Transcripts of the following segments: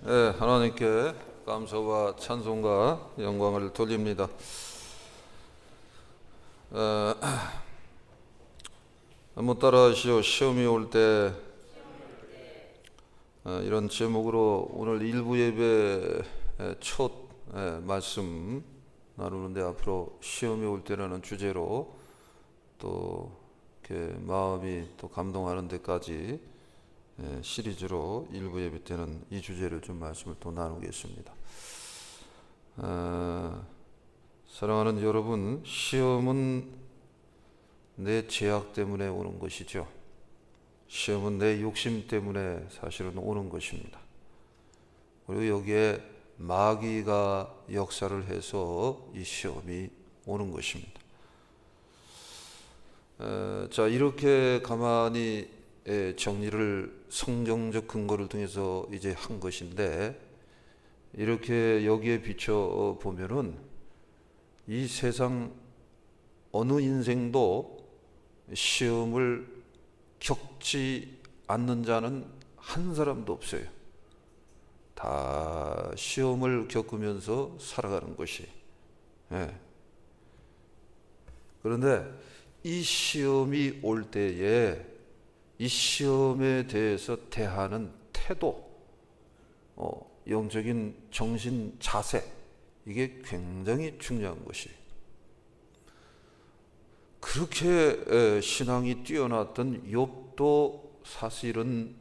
네, 하나님께 감사와 찬송과 영광을 돌립니다. 한번 따라하시오. 시험이 올 때. 이런 제목으로 오늘 일부 예배 첫 말씀 나누는데, 앞으로 시험이 올 때라는 주제로 또 이렇게 마음이 또 감동하는 데까지 시리즈로 일부 예배 때는 이 주제를 좀 말씀을 또 나누겠습니다. 사랑하는 여러분, 시험은 내 죄악 때문에 오는 것이죠. 시험은 내 욕심 때문에 사실은 오는 것입니다. 그리고 여기에 마귀가 역사를 해서 이 시험이 오는 것입니다. 자, 이렇게 가만히 정리를 성경적 근거를 통해서 이제 한 것인데, 이렇게 여기에 비춰 보면은 이 세상 어느 인생도 시험을 겪지 않는 자는 한 사람도 없어요. 다 시험을 겪으면서 살아가는 것이. 그런데 이 시험이 올 때에 이 시험에 대해서 대하는 태도, 영적인 정신 자세, 이게 굉장히 중요한 것이에요. 그렇게 신앙이 뛰어났던 욥도 사실은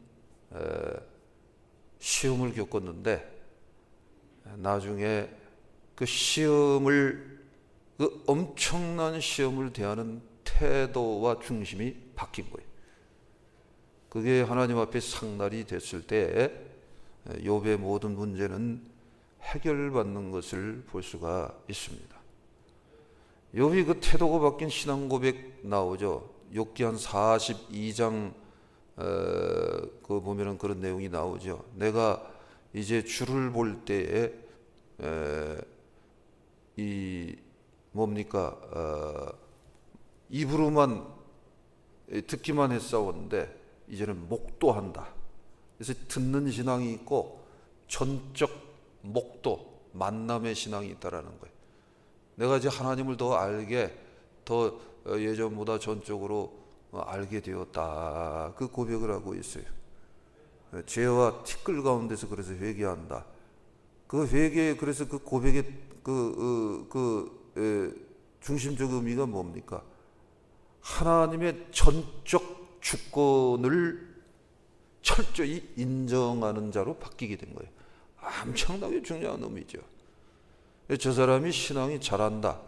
시험을 겪었는데, 나중에 그 시험을, 그 엄청난 시험을 대하는 태도와 중심이 바뀐 거예요. 그게 하나님 앞에 상달이 됐을 때 욥의 모든 문제는 해결받는 것을 볼 수가 있습니다. 욥이 그 태도가 바뀐 신앙 고백 나오죠. 욥기 한 42장 그 보면은 그런 내용이 나오죠. 내가 이제 주를 볼 때에 이 뭡니까, 입으로만 듣기만 했사온데 이제는 목도한다. 그래서 듣는 신앙이 있고 전적 목도, 만남의 신앙이 있다라는 거예요. 내가 이제 하나님을 더 알게, 더 예전보다 전적으로 알게 되었다. 그 고백을 하고 있어요. 죄와 티끌 가운데서 그래서 회개한다. 그 회개, 그래서 그 고백의 중심적 의미가 뭡니까? 하나님의 전적 주권을 철저히 인정하는 자로 바뀌게 된 거예요. 엄청나게 중요한 의미죠. 저 사람이 신앙이 잘한다.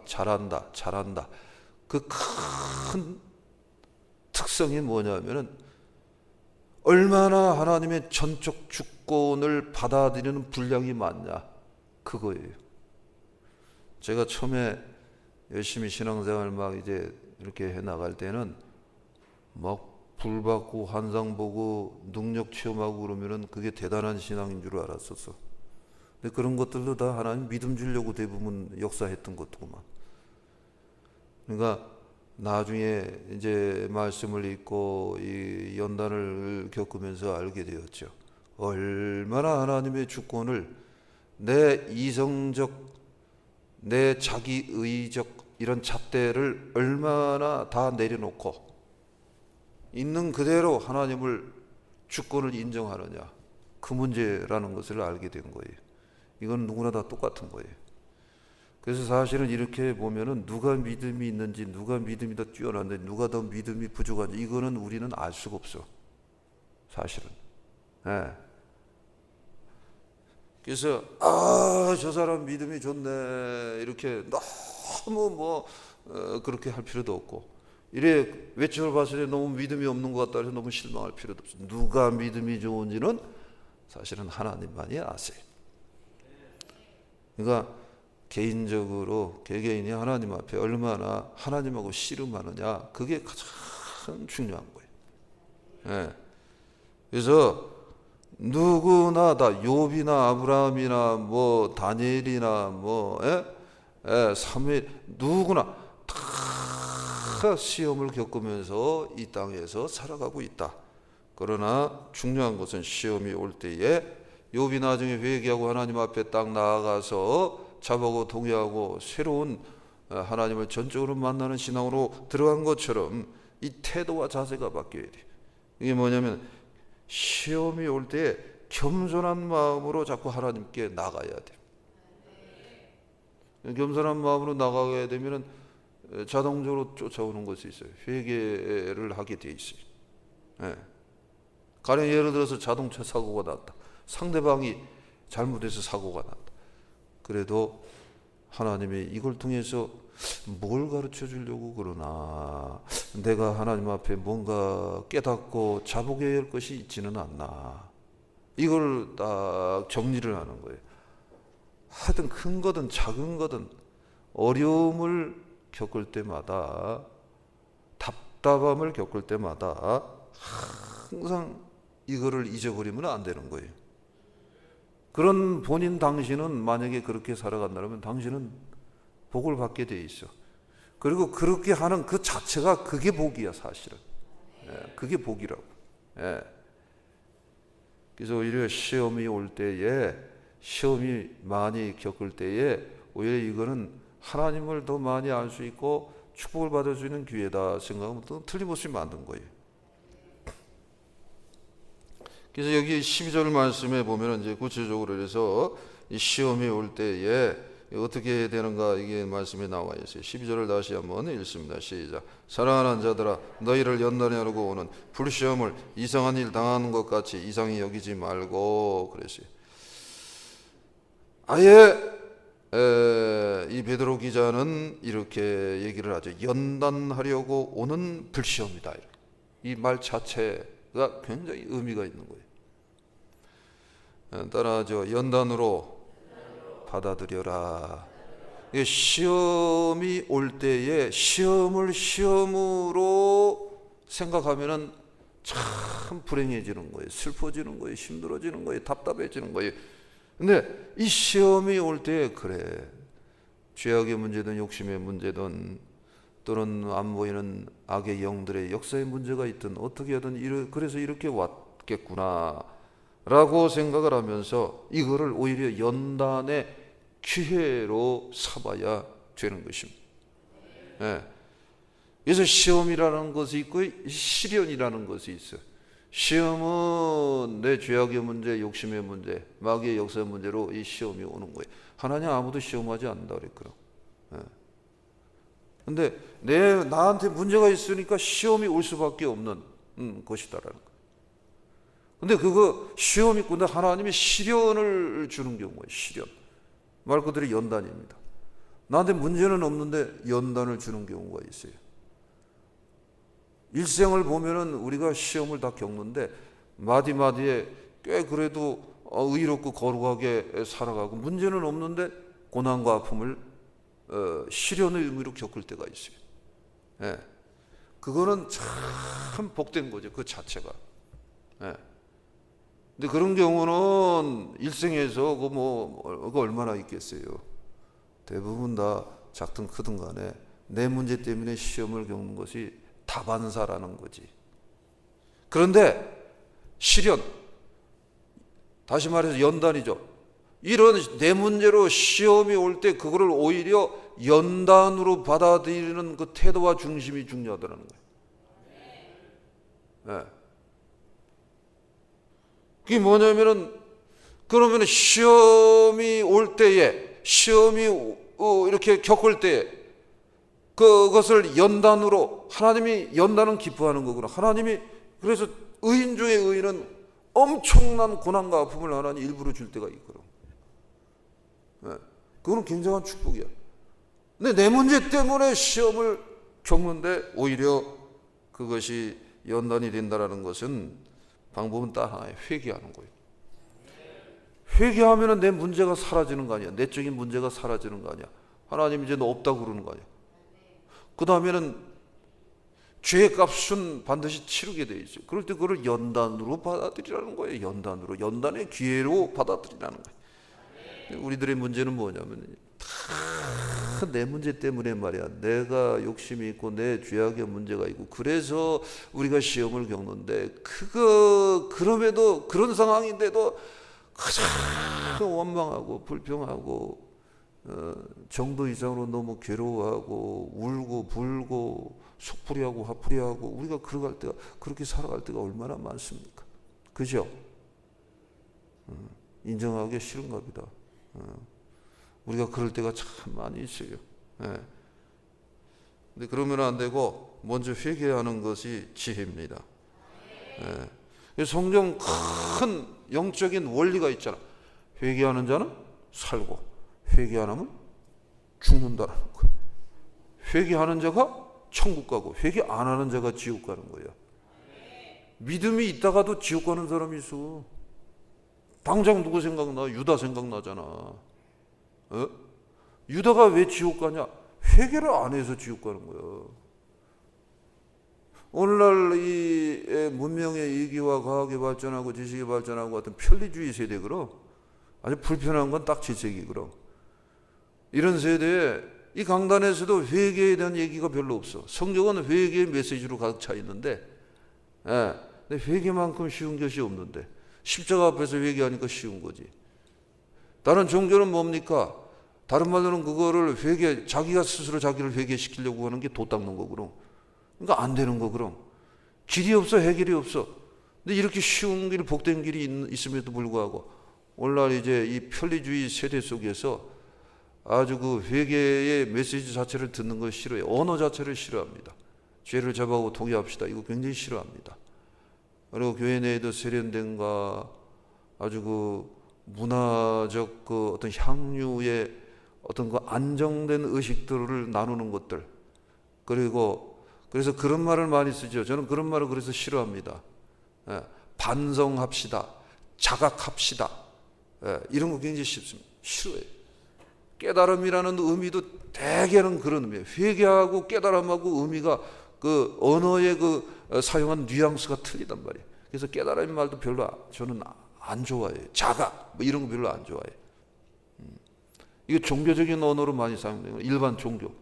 그 큰 특성이 뭐냐면은 얼마나 하나님의 전적 주권을 받아들이는 분량이 많냐, 그거예요. 제가 처음에 열심히 신앙생활 막 이제 이렇게 해 나갈 때는 막 불 받고 환상 보고 능력 체험하고 그러면은 그게 대단한 신앙인 줄 알았었어. 근데 그런 것들도 다 하나님 믿음 주려고 대부분 역사했던 것도구만. 그러니까 나중에 이제 말씀을 읽고 이 연단을 겪으면서 알게 되었죠. 얼마나 하나님의 주권을 내 이성적, 내 자기의적 이런 잣대를 얼마나 다 내려놓고 있는 그대로 하나님을 주권을 인정하느냐, 그 문제라는 것을 알게 된 거예요. 이건 누구나 다 똑같은 거예요. 그래서 사실은 이렇게 보면은 누가 믿음이 있는지, 누가 믿음이 더 뛰어난지, 누가 더 믿음이 부족한지, 이거는 우리는 알 수가 없어, 사실은. 그래서 저 사람 믿음이 좋네, 이렇게 너무 그렇게 할 필요도 없고, 이래 외적으로 봤을 때 너무 믿음이 없는 것 같다 해서 너무 실망할 필요도 없어. 누가 믿음이 좋은지는 사실은 하나님만이 아세요. 그러니까 개인적으로 개개인이 하나님 앞에 얼마나 하나님하고 씨름하느냐, 그게 가장 중요한 거예요. 그래서 누구나 다 욥이나 아브라함이나 뭐 다니엘이나 사무엘, 누구나 다 시험을 겪으면서 이 땅에서 살아가고 있다. 그러나 중요한 것은 시험이 올 때에 욥이 나중에 회개하고 하나님 앞에 딱 나아가서 자복하고 동의하고 새로운 하나님을 전적으로 만나는 신앙으로 들어간 것처럼 이 태도와 자세가 바뀌어야 돼요. 이게 뭐냐면 시험이 올 때 겸손한 마음으로 자꾸 하나님께 나가야 돼요. 겸손한 마음으로 나가게 되면 자동적으로 쫓아오는 것이 있어요. 회개를 하게 돼 있어요. 예. 가령 예를 들어서 자동차 사고가 났다. 상대방이 잘못해서 사고가 났다. 그래도 하나님이 이걸 통해서 뭘 가르쳐 주려고 그러나, 내가 하나님 앞에 뭔가 깨닫고 자복해야 할 것이 있지는 않나, 이걸 딱 정리를 하는 거예요. 하여튼 큰 거든 작은 거든 어려움을 겪을 때마다, 답답함을 겪을 때마다 항상 이거를 잊어버리면 안 되는 거예요. 그런 본인 당신은 만약에 그렇게 살아간다면 당신은 복을 받게 돼 있어. 그리고 그렇게 하는 그 자체가 그게 복이야, 사실은. 그게 복이라고. 그래서 오히려 시험이 올 때에, 시험이 많이 겪을 때에 오히려 이거는 하나님을 더 많이 알 수 있고 축복을 받을 수 있는 기회다 생각하면 또 틀림없이 만든 거예요. 그래서 여기 12절 말씀에 보면 이제 구체적으로 그래서 이 시험이 올 때에 어떻게 해야 되는가, 이게 말씀에 나와 있어요. 12절을 다시 한번 읽습니다. 시작. 사랑하는 자들아, 너희를 연단에 오르고 오는 불시험을 이상한 일 당하는 것 같이 이상히 여기지 말고 그랬어요. 아예 이 베드로 기자는 이렇게 얘기를 하죠. 연단하려고 오는 불시험이다. 이 말 자체가 굉장히 의미가 있는 거예요. 따라하죠. 연단으로 받아들여라. 시험이 올 때에 시험을 시험으로 생각하면은 참 불행해지는 거예요. 슬퍼지는 거예요. 힘들어지는 거예요. 답답해지는 거예요. 근데 이 시험이 올 때 그래, 죄악의 문제든 욕심의 문제든 또는 안 보이는 악의 영들의 역사의 문제가 있든 어떻게 하든 그래서 이렇게 왔겠구나 라고 생각을 하면서 이거를 오히려 연단의 기회로 삼아야 되는 것입니다. 그래서 시험이라는 것이 있고 시련이라는 것이 있어요. 시험은 내 죄악의 문제, 욕심의 문제, 마귀의 역사의 문제로 이 시험이 오는 거예요. 하나님 아무도 시험하지 않는다 그랬거든요. 근데 나한테 문제가 있으니까 시험이 올 수밖에 없는 것이다라는 거예요. 근데 그거 시험이 있고 하나님이 시련을 주는 경우예요. 시련. 말 그대로 연단입니다. 나한테 문제는 없는데 연단을 주는 경우가 있어요. 일생을 보면은 우리가 시험을 다 겪는데 마디마디에 꽤 그래도 의롭고 거룩하게 살아가고 문제는 없는데 고난과 아픔을 시련의 의미로 겪을 때가 있어요. 그거는 참 복된 거죠, 그 자체가. 근데 그런 경우는 일생에서 그거 얼마나 있겠어요. 대부분 다 작든 크든 간에 내 문제 때문에 시험을 겪는 것이 다반사라는 거지. 그런데 시련, 다시 말해서 연단이죠. 이런 내 문제로 시험이 올 때 그거를 오히려 연단으로 받아들이는 그 태도와 중심이 중요하다는 거예요. 그게 뭐냐면은, 그러면 시험이 올 때에, 시험이 이렇게 겪을 때에 그것을 연단으로, 하나님이 연단은 기뻐하는 거구나. 하나님이 그래서 의인 중에 의인은 엄청난 고난과 아픔을 하나님 일부러 줄 때가 있거든. 그거는 굉장한 축복이야. 근데 내 문제 때문에 시험을 겪는데 오히려 그것이 연단이 된다라는 것은 방법은 딱 하나예요. 회개하는 거예요. 회개하면 내 문제가 사라지는 거 아니야. 내적인 문제가 사라지는 거 아니야. 하나님 이제 너 없다고 그러는 거 아니야. 그 다음에는 죄의 값은 반드시 치르게 돼 있어요. 그럴 때 그걸 연단으로 받아들이라는 거예요. 연단으로, 연단의 기회로 받아들이라는 거예요. 우리들의 문제는 뭐냐면 다 내 문제 때문에 말이야. 내가 욕심이 있고 내 죄악의 문제가 있고 그래서 우리가 시험을 겪는데 그럼에도 그런 상황인데도 가장 원망하고 불평하고 정도 이상으로 너무 괴로워하고 울고 불고 속풀이하고 화풀이하고 우리가 그렇게 살아갈 때가 얼마나 많습니까? 그죠? 인정하기 싫은가 보다. 우리가 그럴 때가 참 많이 있어요. 근데 그러면 안 되고 먼저 회개하는 것이 지혜입니다. 성경 큰 영적인 원리가 있잖아. 회개하는 자는 살고 회개 안 하면 죽는다라는 거야. 회개하는 자가 천국 가고 회개 안 하는 자가 지옥 가는 거야. 믿음이 있다가도 지옥 가는 사람이 있어. 당장 누구 생각나? 유다 생각나잖아. 유다가 왜 지옥 가냐? 회개를 안 해서 지옥 가는 거야. 오늘날 이 문명의 이기와 과학이 발전하고 지식이 발전하고 같은 편리주의 세대 그럼 아주 불편한 건 딱 질색이 그럼 이런 세대에 이 강단에서도 회개에 대한 얘기가 별로 없어. 성경은 회개의 메시지로 가득 차 있는데 근데 회개만큼 쉬운 것이 없는데 십자가 앞에서 회개하니까 쉬운 거지. 다른 종교는 뭡니까? 다른 말로는 그거를 자기가 스스로 자기를 회개시키려고 하는 게 도 닦는 거 그럼. 그러니까 안 되는 거 그럼. 길이 없어, 해결이 없어. 근데 이렇게 쉬운 길, 복된 길이 있음에도 불구하고 오늘날 이제 이 편리주의 세대 속에서 아주 그 회개의 메시지 자체를 듣는 걸 싫어해요. 언어 자체를 싫어합니다. 죄를 잡아오고 통회합시다. 이거 굉장히 싫어합니다. 그리고 교회 내에도 세련된과 아주 그 문화적 그 어떤 향유의 어떤 그 안정된 의식들을 나누는 것들. 그래서 그런 말을 많이 쓰죠. 저는 그런 말을 그래서 싫어합니다. 반성합시다. 자각합시다. 이런 거 굉장히 싫습니다. 싫어해요. 깨달음이라는 의미도 대개는 그런 의미예요. 회개하고 깨달음하고 의미가 그 언어의 그 사용한 뉘앙스가 틀리단 말이에요. 그래서 깨달음의 말도 별로 저는 안 좋아해요. 자각 뭐 이런 거 별로 안 좋아해요. 이거 종교적인 언어로 많이 사용돼요. 일반 종교.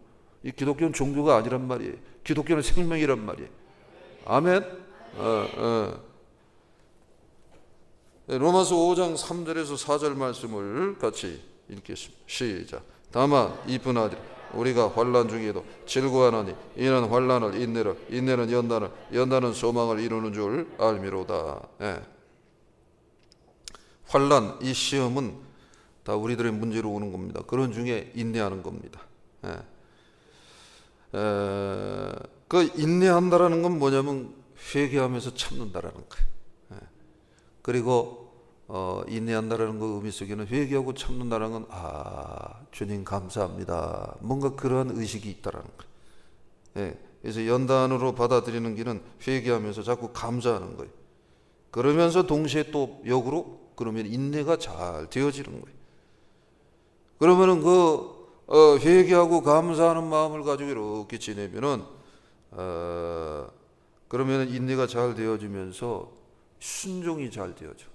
이 기독교는 종교가 아니란 말이에요. 기독교는 생명이란 말이에요. 아멘. 로마서 5장 3절에서 4절 말씀을 같이 읽겠습니다. 시작. 다만 이쁜 아들 우리가 환난 중에도 즐거워하나니 이는 환난을 인내는 연단은 소망을 이루는 줄 알미로다. 환난 이 시험은 다 우리들의 문제로 오는 겁니다. 그런 중에 인내하는 겁니다. 그 인내한다라는 건 뭐냐면 회개하면서 참는다라는 거예요. 그리고 인내한다라는 그 의미 속에는 회개하고 참는다는 건 주님 감사합니다. 뭔가 그러한 의식이 있다라는 거예요. 그래서 연단으로 받아들이는 길은 회개하면서 자꾸 감사하는 거예요. 그러면서 동시에 또 역으로 그러면 인내가 잘 되어지는 거예요. 그러면은 회개하고 감사하는 마음을 가지고 이렇게 지내면은 그러면은 인내가 잘 되어지면서 순종이 잘 되어져.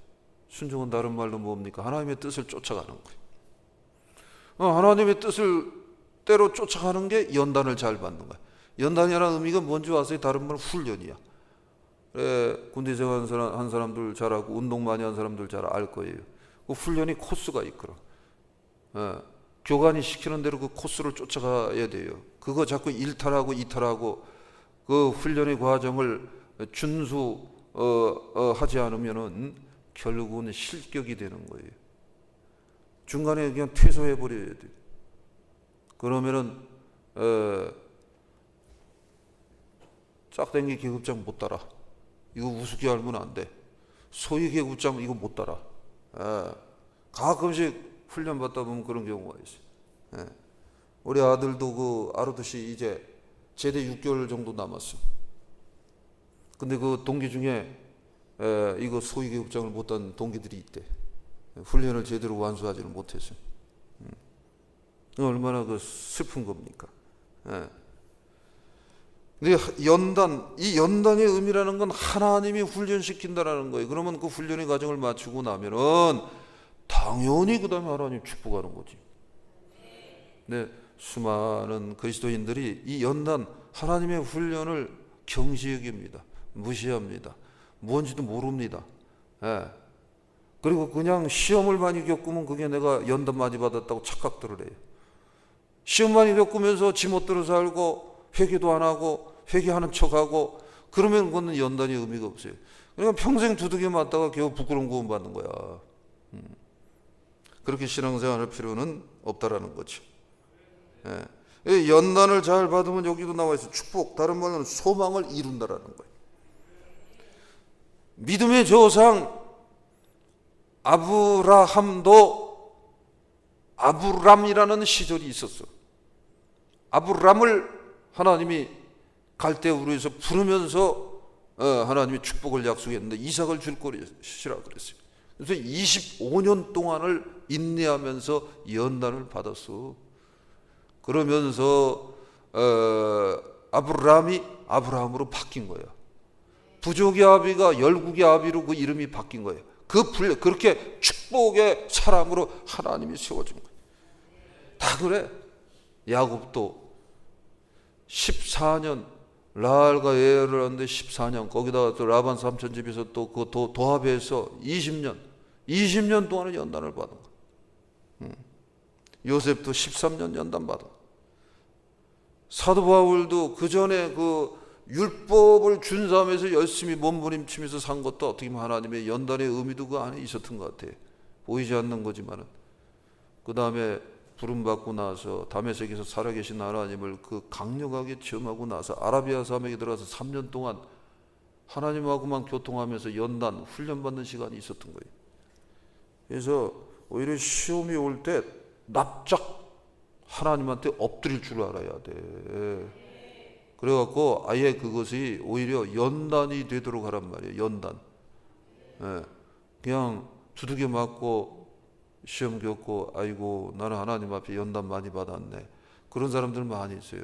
순종은 다른 말로 뭡니까? 하나님의 뜻을 쫓아가는 거예요. 하나님의 뜻을 때로 쫓아가는 게 연단을 잘 받는 거예요. 연단이라는 의미가 뭔지 아세요? 다른 말은 훈련이야. 군대 생활 한 사람들 잘하고 운동 많이 한 사람들 잘 알 거예요. 그 훈련이 코스가 있거든. 교관이 시키는 대로 그 코스를 쫓아가야 돼요. 그거 자꾸 일탈하고 이탈하고 그 훈련의 과정을 준수하지 않으면은 결국은 실격이 되는 거예요. 중간에 그냥 퇴소해 버려야 돼요. 그러면은 짝댕기 계급장 못 따라. 이거 우습게 알면 안 돼. 소위 계급장 이거 못 따라. 가끔씩 훈련 받다 보면 그런 경우가 있어요. 우리 아들도 그 아르듯이 이제 제대 6개월 정도 남았어. 근데 그 동기 중에 이거 소위 계급장을 못한 동기들이 있대. 훈련을 제대로 완수하지를 못했어요. 얼마나 그 슬픈 겁니까? 근데 이 연단의 의미라는 건 하나님이 훈련시킨다라는 거예요. 그러면 그 훈련의 과정을 마치고 나면은 당연히 그 다음에 하나님 축복하는 거지. 네, 수많은 그리스도인들이 이 연단, 하나님의 훈련을 경시 여깁니다. 무시합니다. 뭔지도 모릅니다. 그리고 그냥 시험을 많이 겪으면 그게 내가 연단 많이 받았다고 착각들을 해요. 시험 많이 겪으면서 지멋대로 살고 회개도 안 하고 회개하는 척하고 그러면 그거는 연단이 의미가 없어요. 그러니까 평생 두들겨 맞다가 겨우 부끄러운 구원 받는 거야. 그렇게 신앙생활할 필요는 없다라는 거죠. 예. 연단을 잘 받으면 여기도 나와 있어. 축복, 다른 말로는 소망을 이룬다라는 거예요. 믿음의 조상 아브라함도 아브람이라는 시절이 있었어. 아브람을 하나님이 갈대우르에서 부르면서 하나님이 축복을 약속했는데 이삭을 줄 것이라 그랬어요. 그래서 25년 동안을 인내하면서 연단을 받았어. 그러면서 아브람이 아브라함으로 바뀐 거야. 부족의 아비가 열국의 아비로 그 이름이 바뀐 거예요. 그렇게 축복의 사람으로 하나님이 세워준 거예요. 다 그래. 야곱도 14년 라알과 에어를 하는데 14년 거기다가 또 라반 삼촌 집에서 또 그 도합해서 20년 동안의 연단을 받은 거예요. 요셉도 13년 연단 받은 거예요. 사도 바울도 그 전에 그 율법을 준수하면서 열심히 몸부림치면서 산 것도 어떻게 보면 하나님의 연단의 의미도 그 안에 있었던 것 같아요. 보이지 않는 거지만은. 그 다음에 부름받고 나서 다메섹에서 살아계신 하나님을 그 강력하게 체험하고 나서 아라비아 사막에 들어가서 3년 동안 하나님하고만 교통하면서 연단, 훈련받는 시간이 있었던 거예요. 그래서 오히려 시험이 올 때 납작 하나님한테 엎드릴 줄 알아야 돼. 그래갖고 아예 그것이 오히려 연단이 되도록 하란 말이에요. 연단. 그냥 두들겨 맞고 시험 겪고 아이고 나는 하나님 앞에 연단 많이 받았네. 그런 사람들 많이 있어요.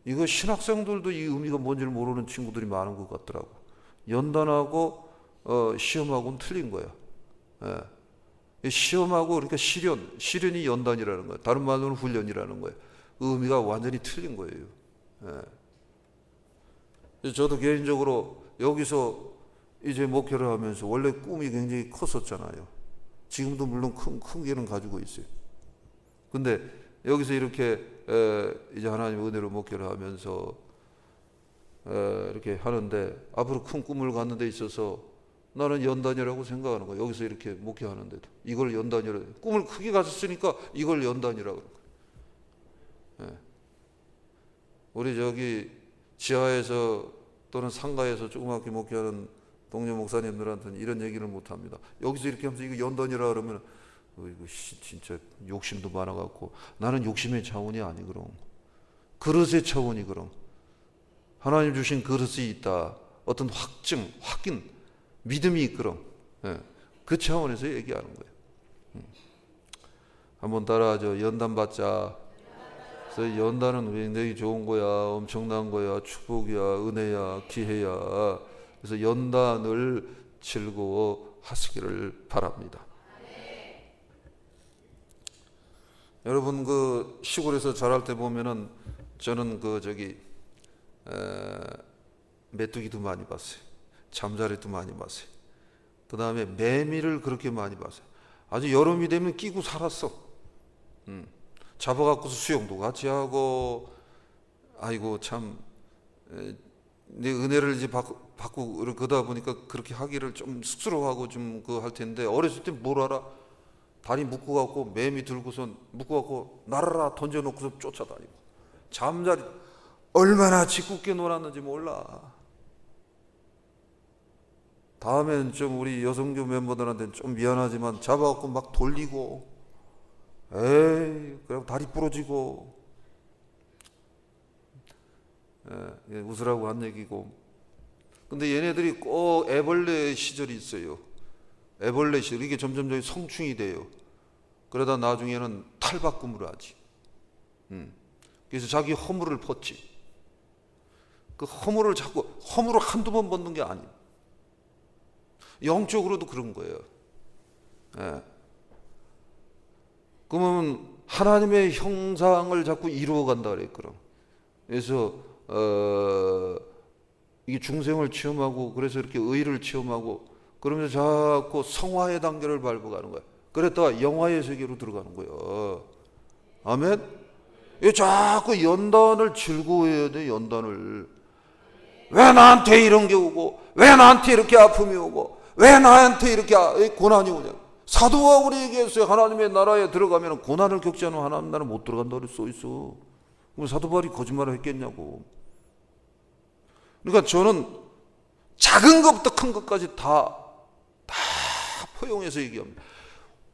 이거 신학생들도 이 의미가 뭔지를 모르는 친구들이 많은 것 같더라고. 연단하고 시험하고는 틀린 거야. 시험하고 그러니까 시련이 연단이라는 거예요. 다른 말로는 훈련이라는 거예요. 의미가 완전히 틀린 거예요. 저도 개인적으로 여기서 이제 목회를 하면서 원래 꿈이 굉장히 컸었잖아요. 지금도 물론 큰 길은 가지고 있어요. 근데 여기서 이렇게 이제 하나님의 은혜로 목회를 하면서 이렇게 하는데 앞으로 큰 꿈을 갖는 데 있어서 나는 연단이라고 생각하는 거예요. 여기서 이렇게 목회하는데도 이걸 연단이라고, 꿈을 크게 가졌으니까 이걸 연단이라고 그러는 거예요. 우리 저기 지하에서 또는 상가에서 조그맣게 목회하는 동료 목사님들한테는 이런 얘기를 못 합니다. 여기서 이렇게 하면서 이거 연단이라 그러면 이거 진짜 욕심도 많아갖고, 나는 욕심의 차원이 아니거든. 그릇의 차원이 그럼. 하나님 주신 그릇이 있다. 어떤 확증, 확인, 믿음이 있거든. 그 차원에서 얘기하는 거예요. 한번 따라하죠. 연단 받자. 그래서 연단은 굉장히 좋은 거야, 엄청난 거야, 축복이야, 은혜야, 기회야. 그래서 연단을 즐거워하시기를 바랍니다. 여러분 그 시골에서 자랄 때 보면은 저는 그 저기 메뚜기도 많이 봤어요. 잠자리도 많이 봤어요. 그 다음에 매미를 그렇게 많이 봤어요. 아주 여름이 되면 끼고 살았어. 잡아갖고서 수영도 같이 하고, 아이고 참 내 은혜를 이제 받고 그러다 보니까 그렇게 하기를 좀 쑥스러워하고 좀 그 할 텐데, 어렸을 때 뭘 알아? 다리 묶어갖고 매미 들고선 묶어갖고 날아라 던져놓고서 쫓아다니고, 잠자리 얼마나 짓궂게 놀았는지 몰라. 다음엔 좀 우리 여성교 멤버들한테는 좀 미안하지만 잡아갖고 막 돌리고, 에이 그리고 다리 부러지고, 웃으라고 한 얘기고. 근데 얘네들이 꼭 애벌레 시절이 있어요. 애벌레 시절. 이게 점점 성충이 돼요. 그러다 나중에는 탈바꿈을 하지. 그래서 자기 허물을 벗지. 그 허물을 자꾸 허물을 한두 번 벗는 게 아니에요. 영적으로도 그런 거예요. 그러면 하나님의 형상을 자꾸 이루어간다 그랬거든. 그래서 이게 중생을 체험하고, 그래서 이렇게 의를 체험하고, 그러면서 자꾸 성화의 단계를 밟아가는 거야. 그랬다가 영화의 세계로 들어가는 거야. 아멘? 이 자꾸 연단을 즐거워해야 돼. 연단을. 왜 나한테 이런 게 오고, 왜 나한테 이렇게 아픔이 오고, 왜 나한테 이렇게 고난이 오냐. 사도가 우리에게 했어요. 하나님의 나라에 들어가면 고난을 겪지 않으면 하나님 나라 못 들어간다고 써 있어. 그럼 사도 바울이 거짓말을 했겠냐고. 그러니까 저는 작은 것부터 큰 것까지 다 포용해서 얘기합니다.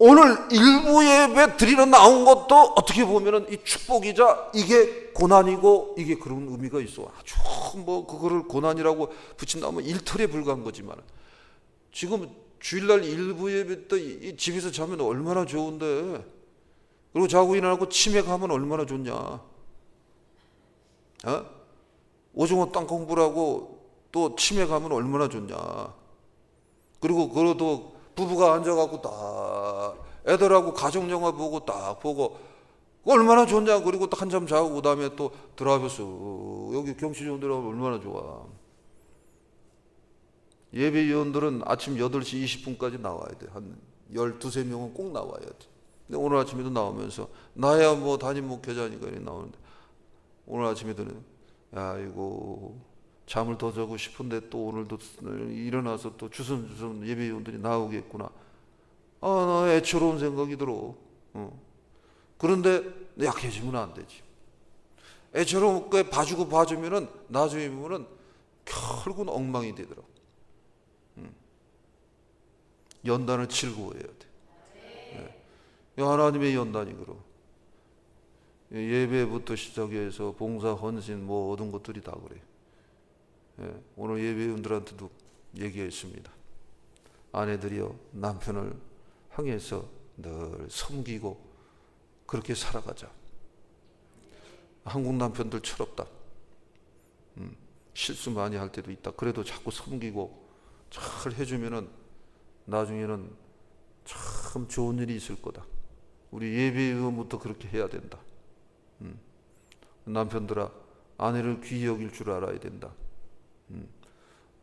오늘 일부 예배 드리러 나온 것도 어떻게 보면은 이 축복이자 이게 고난이고 이게 그런 의미가 있어. 아주 뭐 그거를 고난이라고 붙인다면 일털에 불과한 거지만 지금 주일날 일부 예배 때 이 집에서 자면 얼마나 좋은데. 그리고 자고 일어나고 치맥하면 얼마나 좋냐. 오징어 땅콩불 하고 또 치맥하면 얼마나 좋냐. 그리고 그것도 부부가 앉아갖고 딱 애들하고 가족영화 보고 딱 보고 얼마나 좋냐. 그리고 딱 한잠 자고 그 다음에 또 드라이브스 여기 경치 좋은 데로 가면 얼마나 좋아. 예배위원들은 아침 8시 20분까지 나와야 돼. 한 12, 명은 꼭 나와야 돼. 근데 오늘 아침에도 나오면서 나야 뭐 담임 목회자니까 나오는데 오늘 아침에도는 야 이거 잠을 더 자고 싶은데 또 오늘도 일어나서 또 주섬주섬 예배위원들이 나오겠구나. 나 애처로운 생각이 들어. 그런데 약해지면 안 되지. 애처롭게 봐주고 봐주면은 나중에 보면은 결국은 엉망이 되더라고. 연단을 즐거워해야 돼. 네. 하나님의 연단이 그러. 예배부터 시작해서 봉사, 헌신 뭐 모든 것들이 다 그래. 오늘 예배원들한테도 얘기했습니다. 아내들이여 남편을 향해서 늘 섬기고 그렇게 살아가자. 한국 남편들 철없다. 실수 많이 할 때도 있다. 그래도 자꾸 섬기고 잘 해주면은 나중에는 참 좋은 일이 있을 거다. 우리 예배의원부터 그렇게 해야 된다. 남편들아 아내를 귀히 여길 줄 알아야 된다.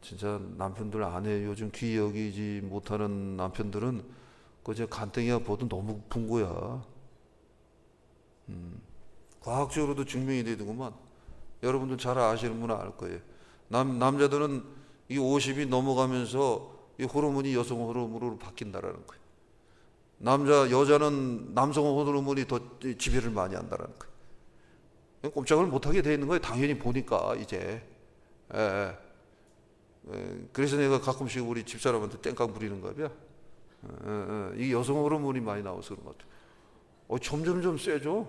진짜 남편들 아내 요즘 귀히 여기지 못하는 남편들은 그저 간땡이가 보도 너무 높은 거야. 과학적으로도 증명이 되더구만. 여러분들 잘 아시는 분은 알 거예요. 남자들은 이 50이 넘어가면서 이 호르몬이 여성 호르몬으로 바뀐다라는 거예요. 여자는 남성 호르몬이 더 지배를 많이 한다라는 거예요. 꼼짝을 못하게 돼 있는 거예요. 당연히 보니까 이제. 그래서 내가 가끔씩 우리 집사람한테 땡깡 부리는 거야. 이게 여성 호르몬이 많이 나와서 그런 것 같아. 점점점 세죠.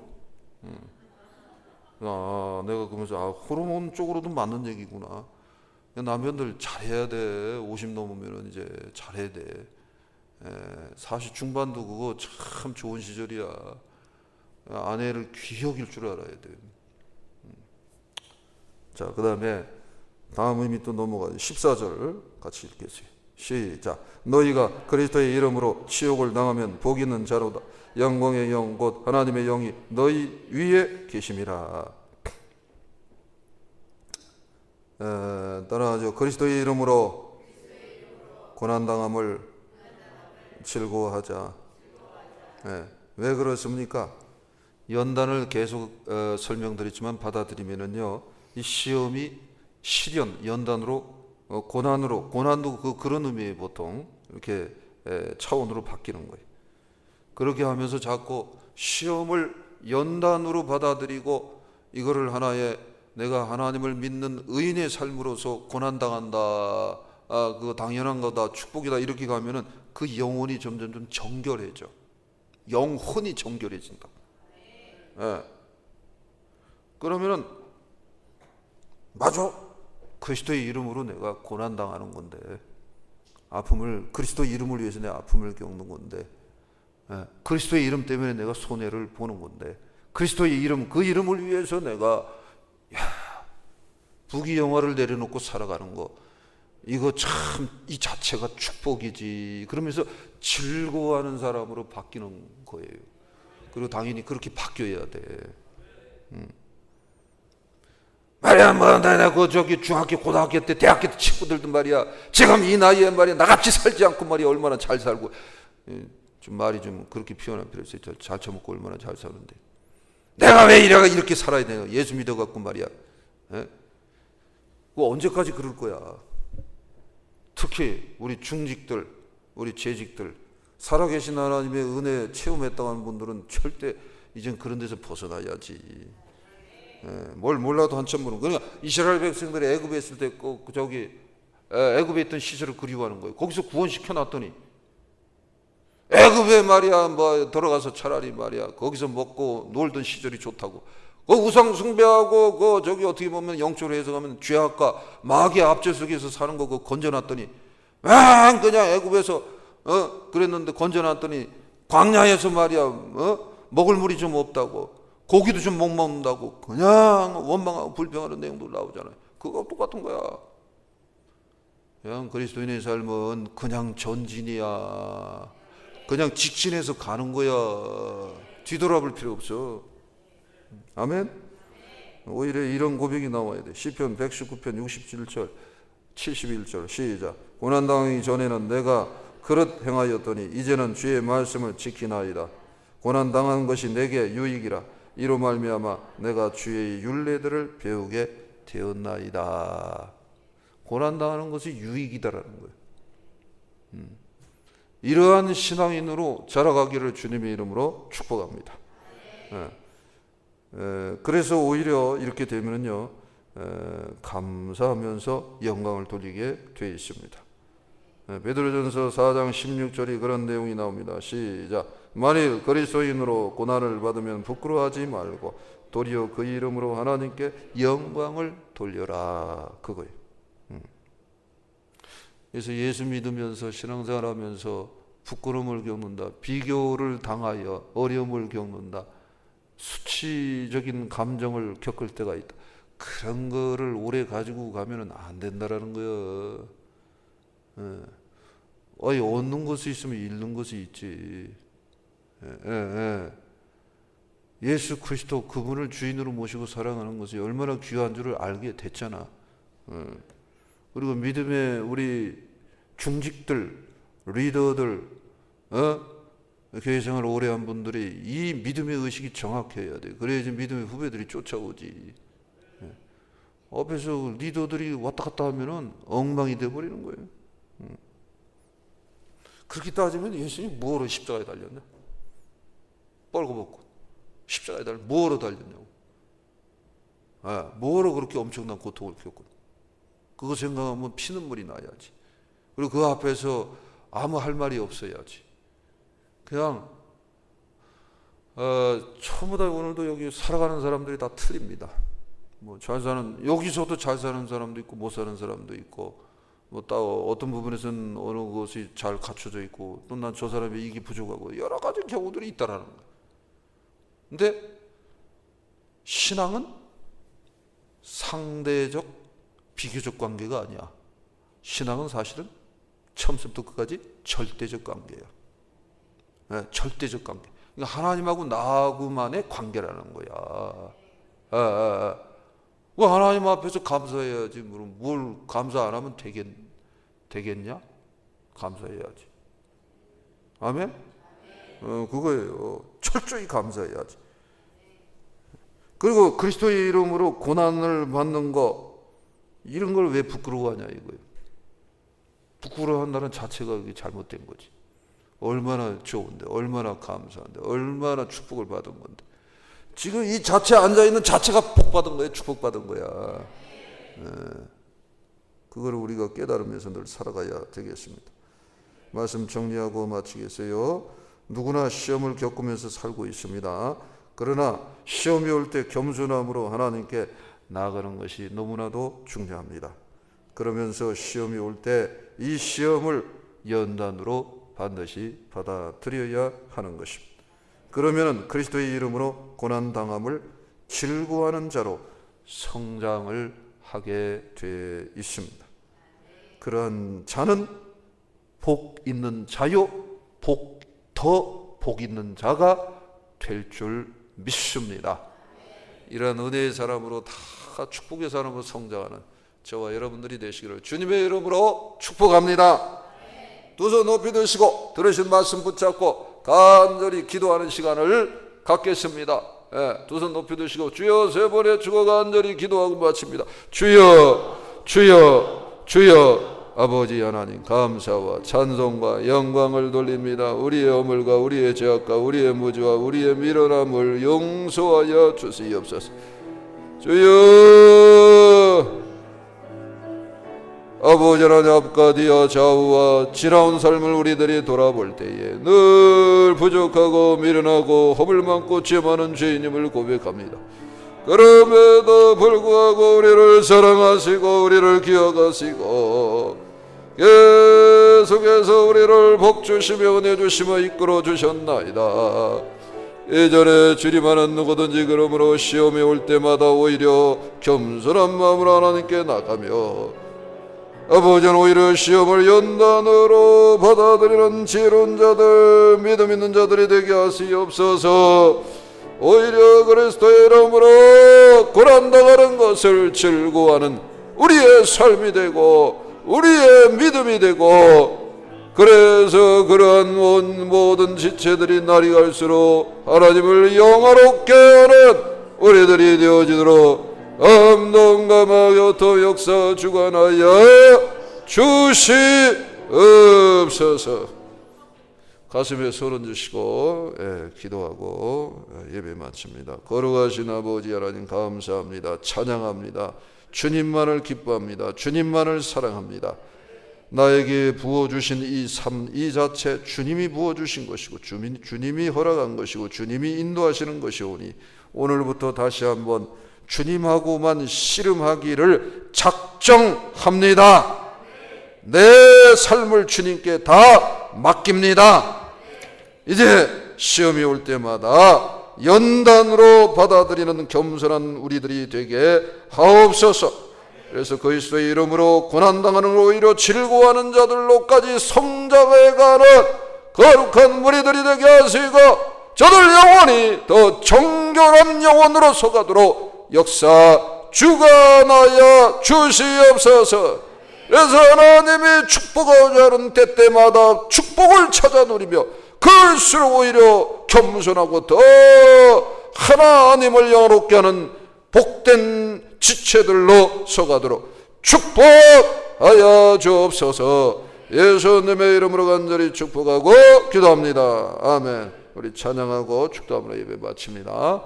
내가 그러면서 호르몬 쪽으로도 맞는 얘기구나. 남편들 잘해야 돼. 50 넘으면 이제 잘해야 돼. 40 중반도 그거 참 좋은 시절이야. 아내를 귀히 여길 줄 알아야 돼. 자, 그 다음에 다음 의미 또 넘어가죠. 14절 같이 읽겠어요. 시작. 너희가 그리스도의 이름으로 치욕을 당하면 복 있는 자로다. 영광의 영 곧 하나님의 영이 너희 위에 계심이라. 따라하죠. 그리스도의 이름으로 고난당함을 즐거워하자. 왜 그렇습니까? 연단을 계속 설명드렸지만 받아들이면은요, 이 시험이 시련, 연단으로 고난도 그런 의미에 보통 이렇게 차원으로 바뀌는 거예요. 그렇게 하면서 자꾸 시험을 연단으로 받아들이고 이거를 하나의 내가 하나님을 믿는 의인의 삶으로서 고난당한다, 그거 당연한 거다, 축복이다 이렇게 가면은 그 영혼이 점점 좀 정결해져. 영혼이 정결해진다. 그러면은 맞아. 그리스도의 이름으로 내가 고난당하는 건데, 아픔을 그리스도의 이름을 위해서 내가 아픔을 겪는 건데, 그리스도의 이름 때문에 내가 손해를 보는 건데, 그리스도의 이름, 그 이름을 위해서 내가 부귀영화를 내려놓고 살아가는 거, 이거 참 이 자체가 축복이지. 그러면서 즐거워하는 사람으로 바뀌는 거예요. 그리고 당연히 그렇게 바뀌어야 돼. 말이야, 내가 저기 중학교, 고등학교 때, 대학교 때 친구들도 말이야, 지금 이 나이에 말이야, 나같이 살지 않고 말이야, 얼마나 잘 살고, 좀 말이 좀 그렇게 표현할 필요 있어요. 잘 처먹고 얼마나 잘 사는데. 내가 왜 이렇게 살아야 돼요? 예수 믿어갖고 말이야. 그거 언제까지 그럴 거야? 특히 우리 중직들, 우리 재직들, 살아계신 하나님의 은혜 체험했다고 하는 분들은 절대 이젠 그런 데서 벗어나야지. 뭘 몰라도 한참 모르는. 그러니까 이스라엘 백성들이 애굽에 있을 때 애굽에 있던 시절을 그리워하는 거예요. 거기서 구원시켜 놨더니 애굽에 말이야 뭐 들어가서 차라리 말이야 거기서 먹고 놀던 시절이 좋다고. 그 우상 숭배하고 그 저기 어떻게 보면 영적으로 해석하면 죄악과 마귀의 앞제속에서 사는 거 그거 건져놨더니 그냥 애굽에서 그랬는데 건져놨더니 광야에서 말이야 먹을 물이 좀 없다고, 고기도 좀 못 먹는다고 그냥 원망하고 불평하는 내용도 나오잖아요. 그거 똑같은 거야. 그냥 그리스도인의 삶은 그냥 전진이야. 그냥 직진해서 가는 거야. 뒤돌아볼 필요 없어. 아멘. 오히려 이런 고백이 나와야 돼. 시편 119편 67절 71절 시작. 고난당하기 전에는 내가 그릇 행하였더니 이제는 주의 말씀을 지키나이다. 고난당한 것이 내게 유익이라. 이로 말미암아 내가 주의 율례들을 배우게 되었나이다. 고난당하는 것이 유익이다라는 거예요. 이러한 신앙인으로 자라가기를 주님의 이름으로 축복합니다. 그래서 오히려 이렇게 되면요 감사하면서 영광을 돌리게 되어 있습니다. 베드로전서 4장 16절이 그런 내용이 나옵니다. 시작. 만일 그리스도인으로 고난을 받으면 부끄러워하지 말고 도리어 그 이름으로 하나님께 영광을 돌려라. 그거예요. 그래서 예수 믿으면서 신앙생활하면서 부끄러움을 겪는다, 비교를 당하여 어려움을 겪는다, 수치적인 감정을 겪을 때가 있다. 그런 거를 오래 가지고 가면 안 된다라는 거예요. 얻는 것이 있으면 잃는 것이 있지. 예수 그리스도 그분을 주인으로 모시고 사랑하는 것이 얼마나 귀한 줄을 알게 됐잖아. 그리고 믿음의 우리 중직들, 리더들, 교회 생활 오래 한 분들이 이 믿음의 의식이 정확해야 돼. 그래야지 믿음의 후배들이 쫓아오지. 앞에서 리더들이 왔다 갔다 하면은 엉망이 돼버리는 거예요. 그렇게 따지면 예수님 뭐로 십자가에 달렸냐? 뻘거벗고 십자가에 달려 뭐로 달렸냐고. 뭐로 그렇게 엄청난 고통을 겪고. 그거 생각하면 피눈물이 나야지. 그리고 그 앞에서 아무 할 말이 없어야지. 그냥 전부 다 오늘도 여기 살아가는 사람들이 다 틀립니다. 뭐 잘 사는, 여기서도 잘 사는 사람도 있고 못 사는 사람도 있고, 뭐 또 어떤 부분에서는 어느 것이 잘 갖춰져 있고, 또 난 저 사람이 이게 부족하고 여러 가지 경우들이 있다라는 거야. 근데 신앙은 상대적 비교적 관계가 아니야. 신앙은 사실은 처음부터 끝까지 절대적 관계야. 절대적 관계. 그러니까 하나님하고 나하고만의 관계라는 거야. 하나님 앞에서 감사해야지. 뭘 감사 안 하면 되겠냐? 감사해야지. 아멘? 그거예요. 철저히 감사해야지. 그리고 그리스도의 이름으로 고난을 받는 거, 이런 걸 왜 부끄러워하냐 이거예요. 부끄러워한다는 자체가 잘못된 거지. 얼마나 좋은데, 얼마나 감사한데, 얼마나 축복을 받은 건데. 지금 이 자체에 앉아있는 자체가 복받은 거예요. 축복받은 거야. 그걸 우리가 깨달으면서 늘 살아가야 되겠습니다. 말씀 정리하고 마치겠어요. 누구나 시험을 겪으면서 살고 있습니다. 그러나 시험이 올 때 겸손함으로 하나님께 나아가는 것이 너무나도 중요합니다. 그러면서 시험이 올 때 이 시험을 연단으로 반드시 받아들여야 하는 것입니다. 그러면 그리스도의 이름으로 고난당함을 즐거워하는 자로 성장을 하게 돼 있습니다. 그러한 자는 복 있는 자요, 더 복 있는 자가 될 줄 믿습니다. 이러한 은혜의 사람으로 다 축복의 사람으로 성장하는 저와 여러분들이 되시기를 주님의 이름으로 축복합니다. 두 손 높이 드시고 들으신 말씀 붙잡고 간절히 기도하는 시간을 갖겠습니다. 두 손 높이 드시고 주여 세 번에 주고 간절히 기도하고 마칩니다. 주여 주여 주여. 아버지 하나님 감사와 찬송과 영광을 돌립니다. 우리의 어물과 우리의 죄악과 우리의 무지와 우리의 미련함을 용서하여 주시옵소서. 주여 아버지 하나님 앞가디와 좌우와 지나온 삶을 우리들이 돌아볼 때에 늘 부족하고 미련하고 허물 많고 죄 많은 죄인임을 고백합니다. 그럼에도 불구하고 우리를 사랑하시고 우리를 기억하시고 계속해서 우리를 복주시며 은혜 주시며 이끌어 주셨나이다. 예전에 주님하는 누구든지 그러므로 시험이 올 때마다 오히려 겸손한 마음으로 하나님께 나가며 아버지는 오히려 시험을 연단으로 받아들이는 지혜로운 자들 믿음 있는 자들이 되게 하시옵소서. 오히려 그리스도의 이름으로 고난당하는 것을 즐거워하는 우리의 삶이 되고 우리의 믿음이 되고 그래서 그러한 모든 지체들이 날이 갈수록 하나님을 영화롭게 하는 우리들이 되어지도록 감동감하여 또 역사 주관하여 주시옵소서. 가슴에 손 얹으시고 기도하고 예배 마칩니다. 거룩하신 아버지 하나님 감사합니다. 찬양합니다. 주님만을 기뻐합니다. 주님만을 사랑합니다. 나에게 부어주신 이 삶 이 자체 주님이 부어주신 것이고 주님이 허락한 것이고 주님이 인도하시는 것이오니 오늘부터 다시 한번 주님하고만 씨름하기를 작정합니다. 내 삶을 주님께 다 맡깁니다. 이제 시험이 올 때마다 연단으로 받아들이는 겸손한 우리들이 되게 하옵소서. 그래서 그리스도의 이름으로 고난당하는 오히려 즐거워하는 자들로까지 성장해가는 거룩한 무리들이 되게 하시고 저들 영혼이 더 정결한 영혼으로 서가도록 역사 주관하여 주시옵소서. 그래서 하나님이 축복하고자 하는 때때마다 축복을 찾아 누리며 그럴수록 오히려 겸손하고 더 하나님을 영화롭게 하는 복된 지체들로 서가도록 축복하여 주옵소서. 예수님의 이름으로 간절히 축복하고 기도합니다. 아멘. 우리 찬양하고 축도함으로 예배 마칩니다.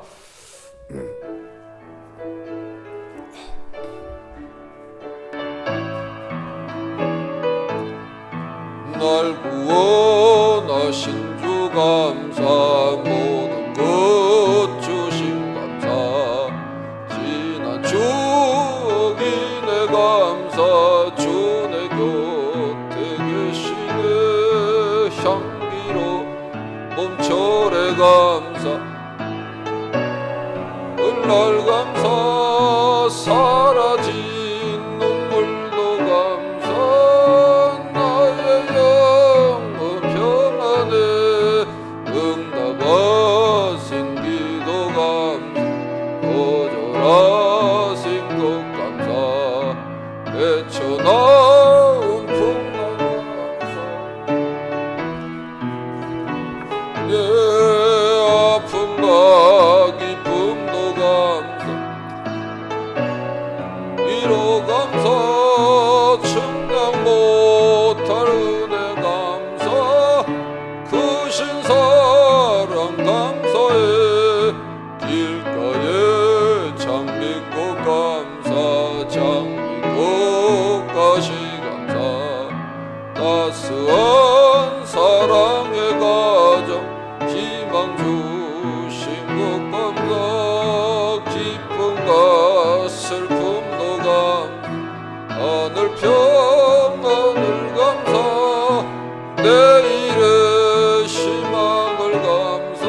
날 구원하신 주 감사 모든 것 주신 감사 지난 추억이 내 감사 주 내 곁에 계시네 향기로 몸철의 감사 을날 감사 사라진 눈물도 감사 나온 풍랑감사 내 아픔과 기쁨도 감사 위로 감사 측량 못할 은혜 감사 크신 사랑 감사해 길가에 장미꽃 감사 장미꽃 가시 감사 따스한 사랑의 가정 희망 주신 것 감사 기쁨과 슬픔도 감사 하늘 평안을 감사 내일의 희망을 감사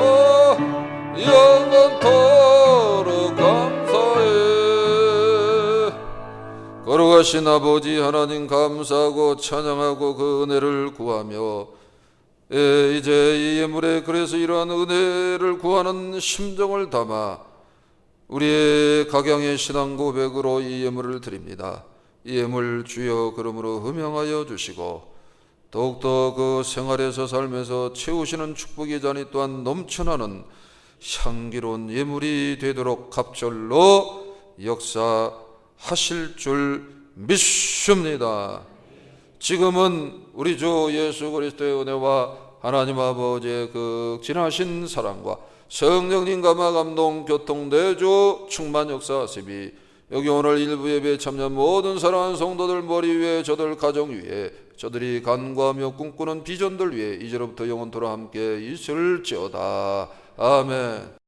영원토록 감사해. 거룩하신 아버지 하나님 감사하고 찬양하고 그 은혜를 구하며 이제 이 예물에 그래서 이러한 은혜를 구하는 심정을 담아 우리의 각양의 신앙 고백으로 이 예물을 드립니다. 이 예물 주여 그러므로 흠양하여 주시고 더욱더 그 생활에서 삶에서 채우시는 축복의 잔이 또한 넘쳐나는 향기로운 예물이 되도록 갑절로 역사하실 줄 믿습니다. 지금은 우리 주 예수 그리스도의 은혜와 하나님 아버지의 그 진하신 사랑과 성령님 감화 감동 교통대조 충만 역사하시비 여기 오늘 일부 예배에 참여한 모든 사랑하는 성도들 머리 위에 저들 가정 위에 저들이 간구하며 꿈꾸는 비전들 위에 이제로부터 영원토록 함께 있을지어다. 아멘.